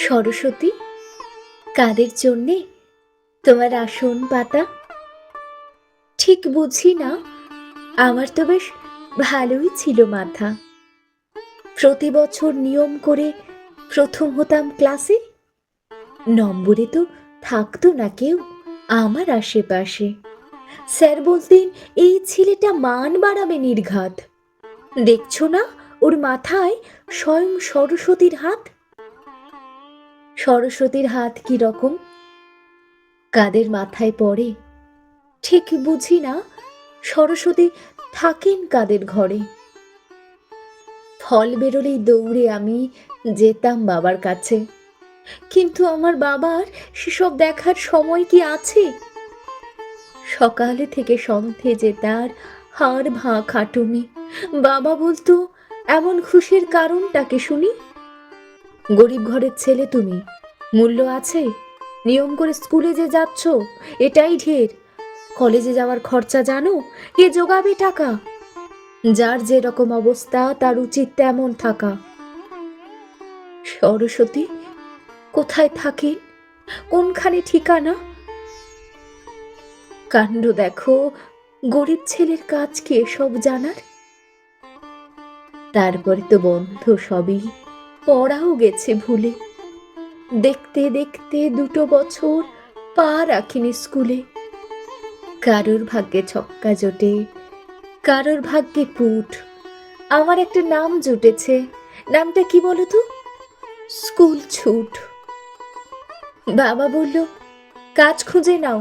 সরস্বতী, কাদের জন্যে তোমার আসন পাতা? ঠিক বুঝি না। আমার তো বেশ ভালোই ছিল মাথা। প্রতি বছর নিয়ম করে প্রথম হতাম ক্লাসে। নম্বরে তো থাকতো না কেউ আমার আশেপাশে। স্যার বলতেন, এই ছেলেটা মান বাড়াবে নির্ঘাত। দেখছো না ওর মাথায় স্বয়ং সরস্বতীর হাত? সরস্বতীর হাত কি রকম, কাদের মাথায় পড়ে ঠিক বুঝি না। সরস্বতী থাকেন কাদের ঘরে? ফল বেরোলেই দৌড়ে আমি যেতাম বাবার কাছে, কিন্তু আমার বাবার সেসব দেখার সময় কি আছে? সকালে থেকে সন্ধে যে তার হাড় ভাঁ খাটুনি। বাবা বলতো, এমন খুশির কারণটাকে শুনি। গরিব ঘরের ছেলে তুমি, মূল্য আছে? নিয়ম করে স্কুলে যে যাচ্ছ, এটাই ঢের। কলেজে যাওয়ার খরচা জানো, কে জোগাবে টাকা? যার যে রকম অবস্থা তার উচিত তেমন থাকা। সরস্বতী কোথায় থাকে, কোনখানে ঠিকানা? কাণ্ড দেখো, গরিব ছেলের কাজ কি এসব জানার? তারপরে তো বন্ধ সবই, পড়াও গেছে ভুলে। দেখতে দেখতে 2 বছর পা রাখিনি স্কুলে। কারোর ভাগ্যে ছক্কা জোটে, কারোর ভাগ্যে পুট। আমার একটা নাম জুটেছে। নামটা কি বলো তো? স্কুল ছুট। বাবা বলল, কাজ খুঁজে নাও।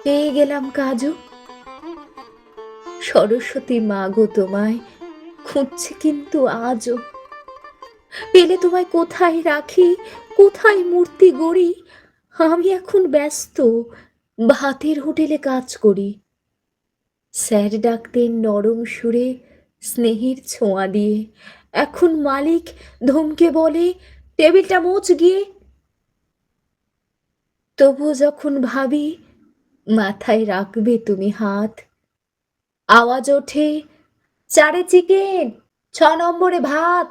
পেয়ে গেলাম কাজও। সরস্বতী মা গো, তোমায় খুঁজছে কিন্তু আজও। পেলে তোমায় কোথায় রাখি, কোথায় মূর্তি গড়ি? আমি এখন ব্যস্ত, ভাতের হোটেলে কাজ করি। স্যার ডাকতেন নরম সুরে, স্নেহের ছোঁয়া দিয়ে। এখন মালিক ধমকে বলে, টেবিলটা মোচ গিয়ে। তবুও যখন ভাবি মাথায় রাখবে তুমি হাত, আওয়াজ ওঠে, 4 চিকেন, 6 নম্বরে ভাত।